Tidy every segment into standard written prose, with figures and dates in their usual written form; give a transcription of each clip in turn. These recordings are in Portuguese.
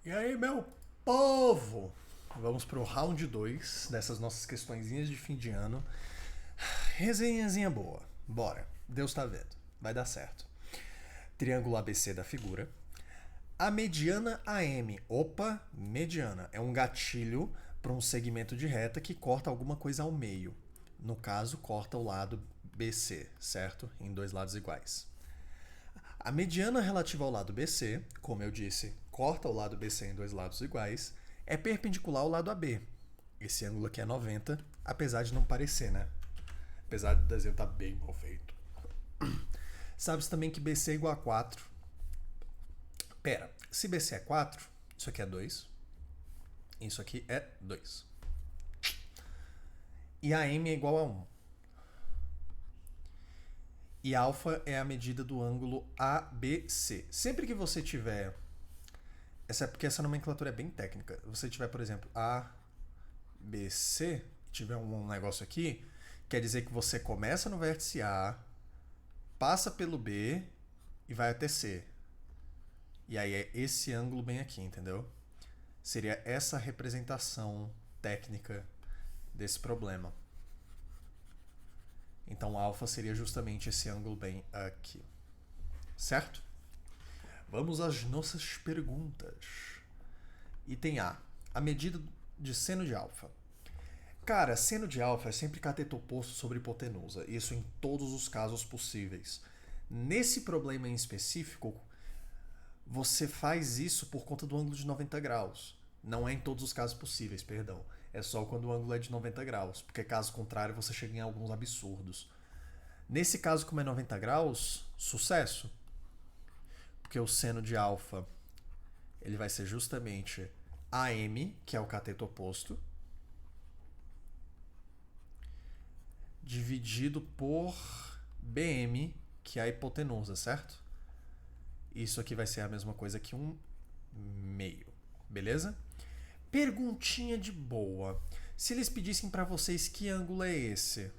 E aí, meu povo? Vamos pro round 2 dessas nossas questõezinhas de fim de ano. Resenhazinha boa. Bora. Deus tá vendo. Vai dar certo. Triângulo ABC da figura. A mediana AM. Opa, mediana. É um gatilho para um segmento de reta que corta alguma coisa ao meio. No caso, corta o lado BC, certo? Em dois lados iguais. A mediana relativa ao lado BC, como eu disse, corta o lado BC em dois lados iguais, é perpendicular ao lado AB. Esse ângulo aqui é 90, apesar de não parecer, né? Apesar do desenho estar bem mal feito. Sabe-se também que BC é igual a 4. Pera, se BC é 4, isso aqui é 2. Isso aqui é 2. E AM é igual a 1. E alfa é a medida do ângulo ABC. Sempre que você tiver porque essa nomenclatura é bem técnica. Você tiver, por exemplo, A, B, C, tiver um negócio aqui, quer dizer que você começa no vértice A, passa pelo B e vai até C. E aí é esse ângulo bem aqui, entendeu? Seria essa representação técnica desse problema. Então alfa seria justamente esse ângulo bem aqui. Certo? Vamos às nossas perguntas. Item A. A medida de seno de alfa. Cara, seno de alfa é sempre cateto oposto sobre hipotenusa. Isso em todos os casos possíveis. Nesse problema em específico, você faz isso por conta do ângulo de 90 graus. Não é em todos os casos possíveis, perdão. É só quando o ângulo é de 90 graus. Porque caso contrário, você chega em alguns absurdos. Nesse caso, como é 90 graus, sucesso. Porque o seno de alfa ele vai ser justamente AM, que é o cateto oposto, dividido por BM, que é a hipotenusa, certo? Isso aqui vai ser a mesma coisa que um meio, beleza? Perguntinha de boa. Se eles pedissem para vocês que ângulo é esse,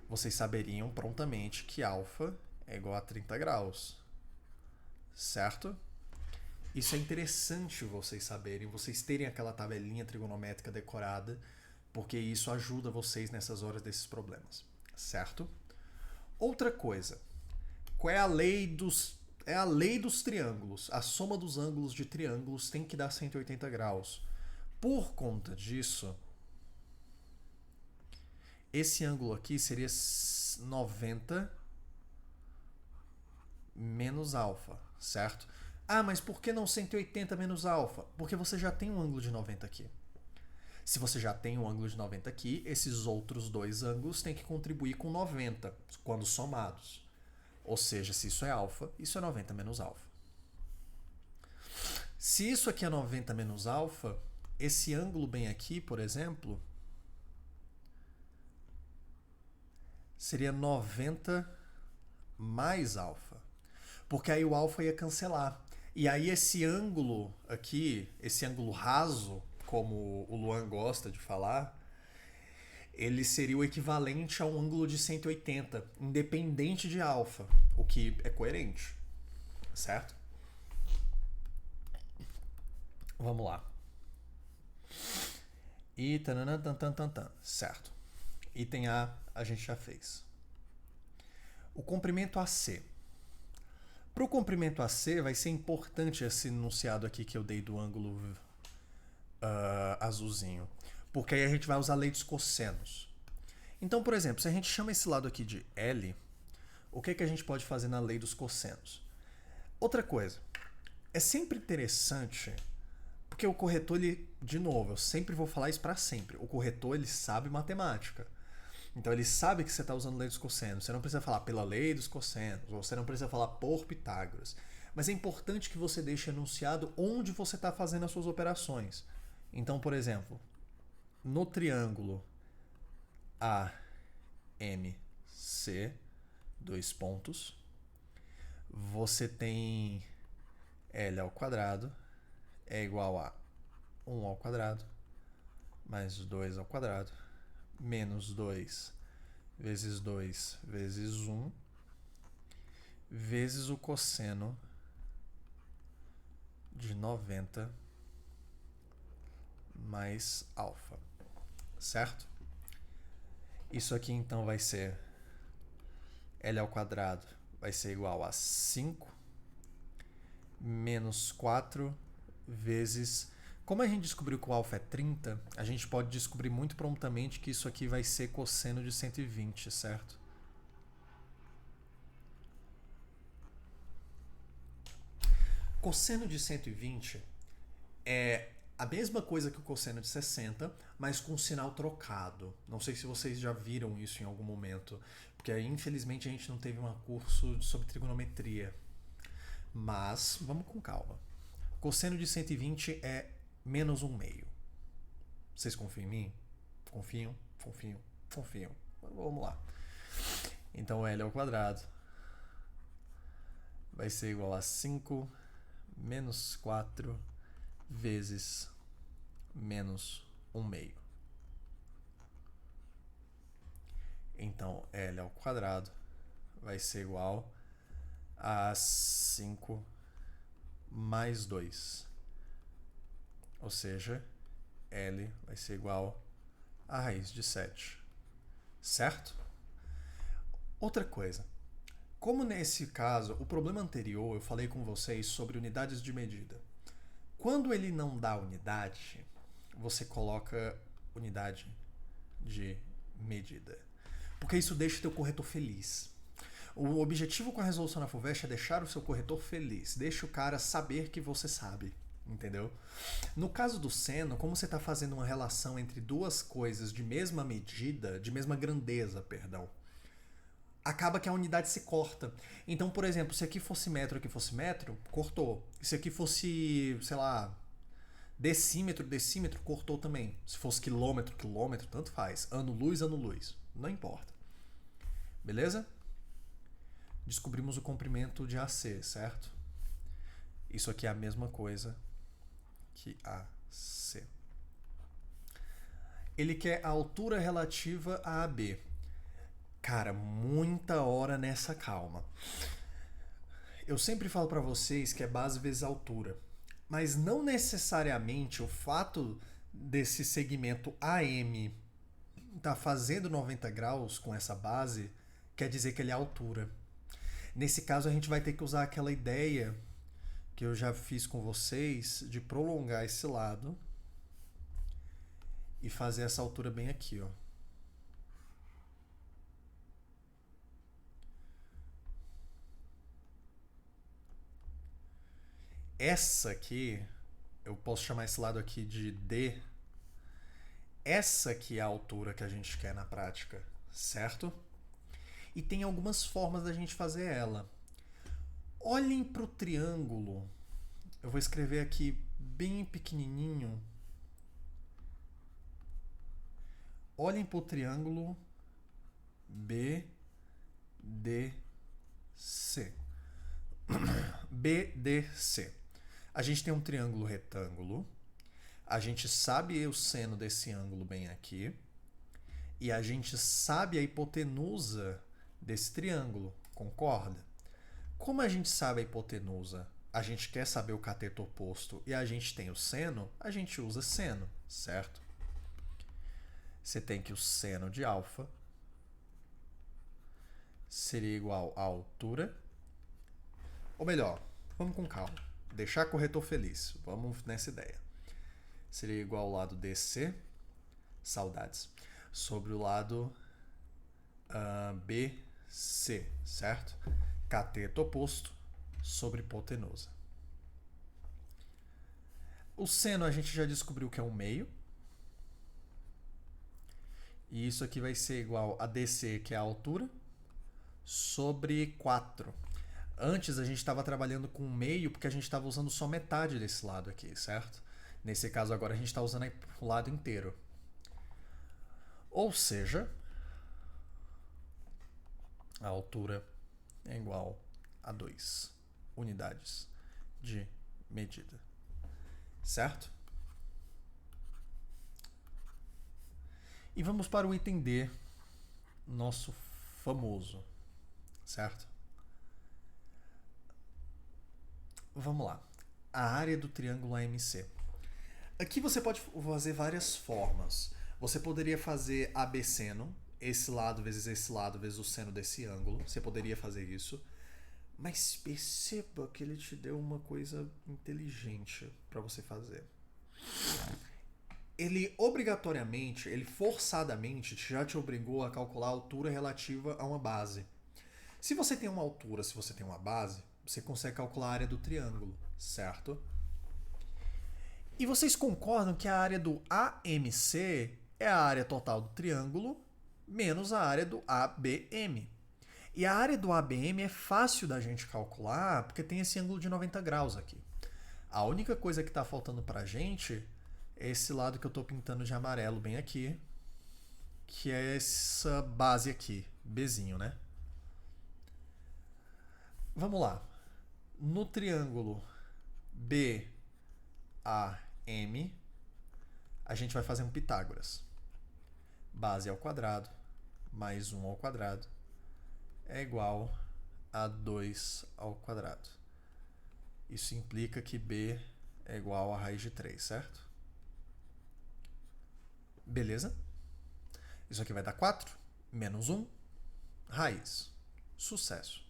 vocês saberiam prontamente que alfa é igual a 30 graus, certo? Isso é interessante vocês saberem, vocês terem aquela tabelinha trigonométrica decorada, porque isso ajuda vocês nessas horas desses problemas, certo? Outra coisa, qual é a lei dos é a lei dos triângulos. A soma dos ângulos de triângulos tem que dar 180 graus. Por conta disso, esse ângulo aqui seria 90 menos alfa, certo? Ah, mas por que não 180 menos alfa? Porque você já tem um ângulo de 90 aqui. Se você já tem um ângulo de 90 aqui, esses outros dois ângulos têm que contribuir com 90 quando somados. Ou seja, se isso é alfa, isso é 90 menos alfa. Se isso aqui é 90 menos alfa, esse ângulo bem aqui, por exemplo, seria 90 mais alfa. Porque aí o alfa ia cancelar. E aí esse ângulo aqui, esse ângulo raso, como o Luan gosta de falar, ele seria o equivalente a um ângulo de 180, independente de alfa, o que é coerente, certo? Vamos lá. E tananã, tan, tan, tan, tan, certo. Item A gente já fez. O comprimento AC. Para o comprimento AC vai ser importante esse enunciado aqui que eu dei do ângulo azulzinho, porque aí a gente vai usar a lei dos cossenos. Então, por exemplo, se a gente chama esse lado aqui de L, o que a gente pode fazer na lei dos cossenos? Outra coisa, é sempre interessante, porque o corretor, ele, de novo, eu sempre vou falar isso para sempre, o corretor ele sabe matemática. Então ele sabe que você está usando a lei dos cossenos. Você não precisa falar pela lei dos cossenos, ou você não precisa falar por Pitágoras. Mas é importante que você deixe enunciado onde você está fazendo as suas operações. Então, por exemplo, no triângulo AMC, dois pontos, você tem L ao quadrado é igual a 1 ao quadrado mais 2 ao quadrado menos 2 vezes 2 vezes 1 vezes o cosseno de 90 mais alfa, certo? Isso aqui então vai ser L ao quadrado vai ser igual a 5 menos 4 vezes... Como a gente descobriu que o alfa é 30, a gente pode descobrir muito prontamente que isso aqui vai ser cosseno de 120, certo? Cosseno de 120 é a mesma coisa que o cosseno de 60, mas com sinal trocado. Não sei se vocês já viram isso em algum momento, porque infelizmente a gente não teve um curso sobre trigonometria. Mas vamos com calma. Cosseno de 120 é menos 1/2. Vocês confiam em mim? Confiam? Confiam? Confiam. Vamos lá. Então L ao quadrado vai ser igual a 5 menos 4 vezes menos 1/2. Então L ao quadrado vai ser igual a 5 mais 2. Ou seja, L vai ser igual a raiz de 7. Certo? Outra coisa. Como nesse caso, o problema anterior eu falei com vocês sobre unidades de medida. Quando ele não dá unidade, você coloca unidade de medida. Porque isso deixa o teu corretor feliz. O objetivo com a resolução na FUVEST é deixar o seu corretor feliz. Deixa o cara saber que você sabe. Entendeu? No caso do seno, como você está fazendo uma relação entre duas coisas de mesma medida, de mesma grandeza, perdão, acaba que a unidade se corta. Então, por exemplo, se aqui fosse metro, cortou. Se aqui fosse, sei lá, decímetro, cortou também. Se fosse quilômetro, tanto faz. Ano-luz. Não importa. Beleza? Descobrimos o comprimento de AC, certo? Isso aqui é a mesma coisa que AC. Ele quer a altura relativa a AB. Cara, muita hora nessa calma. Eu sempre falo para vocês que é base vezes altura. Mas não necessariamente o fato desse segmento AM tá fazendo 90 graus com essa base quer dizer que ele é altura. Nesse caso a gente vai ter que usar aquela ideia que eu já fiz com vocês de prolongar esse lado e fazer essa altura bem aqui, ó. Essa aqui, eu posso chamar esse lado aqui de D. Essa aqui é a altura que a gente quer na prática, certo? E tem algumas formas da gente fazer ela. Olhem para o triângulo. Eu vou escrever aqui bem pequenininho. Olhem para o triângulo BDC. BDC. A gente tem um triângulo retângulo. A gente sabe o seno desse ângulo bem aqui. E a gente sabe a hipotenusa desse triângulo. Concorda? Como a gente sabe a hipotenusa, a gente quer saber o cateto oposto e a gente tem o seno, a gente usa seno, certo? Você tem que o seno de alfa seria igual à altura. Ou melhor, vamos com calma. Deixar corretor feliz. Vamos nessa ideia. Seria igual ao lado DC, saudades, sobre o lado BC, certo? Cateto oposto sobre hipotenusa. O seno a gente já descobriu que é 1/2. E isso aqui vai ser igual a DC, que é a altura, sobre 4. Antes a gente estava trabalhando com 1/2 porque a gente estava usando só metade desse lado aqui, certo? Nesse caso agora a gente está usando o lado inteiro. Ou seja, a altura é igual a 2 unidades de medida. Certo? E vamos para o item D, nosso famoso. Certo? Vamos lá. a área do triângulo AMC. Aqui você pode fazer várias formas. Você poderia fazer AB seno, esse lado vezes o seno desse ângulo. Você poderia fazer isso. Mas perceba que ele te deu uma coisa inteligente para você fazer. Ele obrigatoriamente, ele forçadamente já te obrigou a calcular a altura relativa a uma base. Se você tem uma altura, se você tem uma base, você consegue calcular a área do triângulo, certo? E vocês concordam que a área do AMC é a área total do triângulo menos a área do ABM. E a área do ABM é fácil da gente calcular porque tem esse ângulo de 90 graus aqui. A única coisa que está faltando para a gente é esse lado que eu estou pintando de amarelo bem aqui, que é essa base aqui, Bzinho, né? Vamos lá. No triângulo BAM, a gente vai fazer um Pitágoras. Base ao quadrado mais 1 ao quadrado é igual a 2 ao quadrado. Isso implica que B é igual a raiz de 3, certo? Beleza? Isso aqui vai dar 4 menos 1, raiz. Sucesso.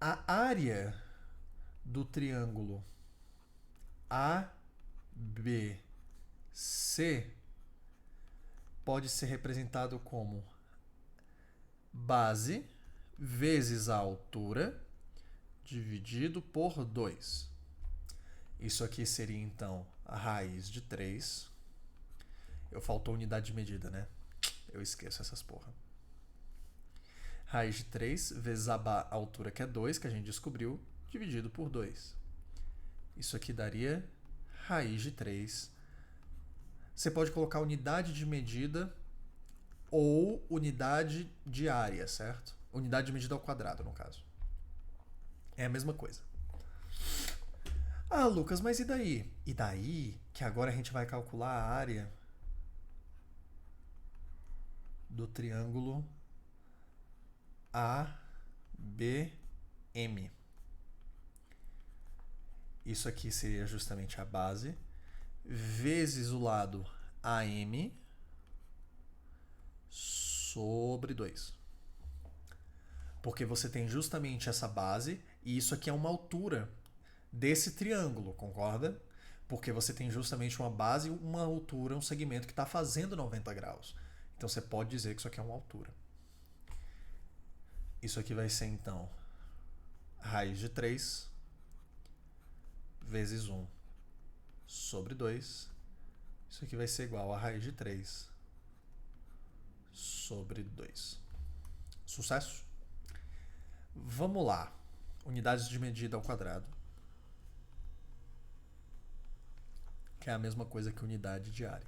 A área do triângulo ABC pode ser representado como base vezes a altura dividido por 2. Isso aqui seria, então, a raiz de 3. Faltou unidade de medida, né? Eu esqueço essas porra. Raiz de 3 vezes a altura, que é 2, que a gente descobriu, dividido por 2. Isso aqui daria raiz de 3. Você pode colocar unidade de medida ou unidade de área, certo? Unidade de medida ao quadrado, no caso. É a mesma coisa. Ah, Lucas, mas e daí? E daí que agora a gente vai calcular a área do triângulo ABM. Isso aqui seria justamente a base vezes o lado AM sobre 2. Porque você tem justamente essa base e isso aqui é uma altura desse triângulo, concorda? Porque você tem justamente uma base, uma altura, um segmento que está fazendo 90 graus. Então você pode dizer que isso aqui é uma altura. Isso aqui vai ser, então, raiz de 3 vezes 1 sobre 2. Isso aqui vai ser igual a raiz de 3 sobre 2. Sucesso? Vamos lá. Unidades de medida ao quadrado. Que é a mesma coisa que unidade de área.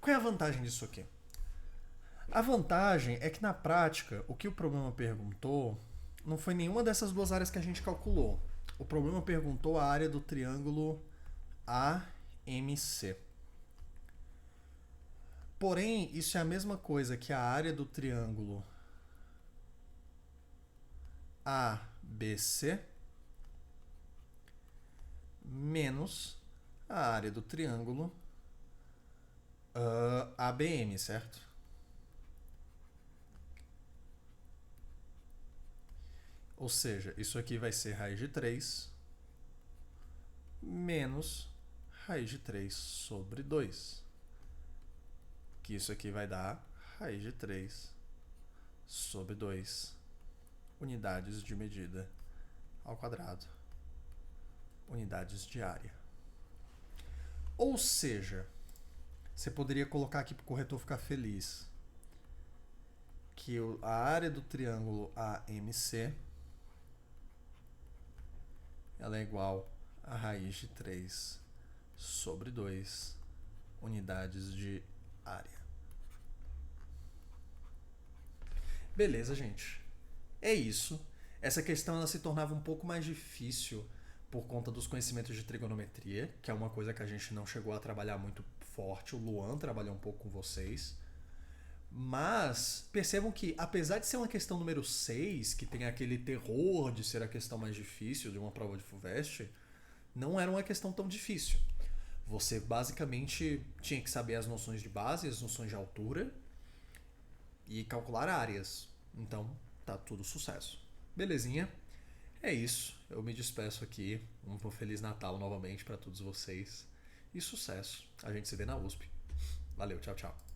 Qual é a vantagem disso aqui? A vantagem é que, na prática, o que o problema perguntou não foi nenhuma dessas duas áreas que a gente calculou. O problema perguntou a área do triângulo AMC. Porém, isso é a mesma coisa que a área do triângulo ABC menos a área do triângulo ABM, certo? Ou seja, isso aqui vai ser raiz de 3 menos raiz de 3 sobre 2. Que isso aqui vai dar raiz de 3 sobre 2 unidades de medida ao quadrado, unidades de área. Ou seja, você poderia colocar aqui para o corretor ficar feliz que a área do triângulo AMC ela é igual a raiz de 3 sobre 2 unidades de área. Beleza, gente. É isso. Essa questão ela se tornava um pouco mais difícil por conta dos conhecimentos de trigonometria, que é uma coisa que a gente não chegou a trabalhar muito forte. O Luan trabalhou um pouco com vocês. Mas percebam que, apesar de ser uma questão número 6 que tem aquele terror de ser a questão mais difícil de uma prova de FUVEST, não era uma questão tão difícil. Você basicamente tinha que saber as noções de base, as noções de altura e calcular áreas. Então, tá tudo sucesso. Belezinha? É isso. Eu me despeço aqui. Um Feliz Natal novamente para todos vocês. E sucesso. A gente se vê na USP. Valeu, tchau, tchau.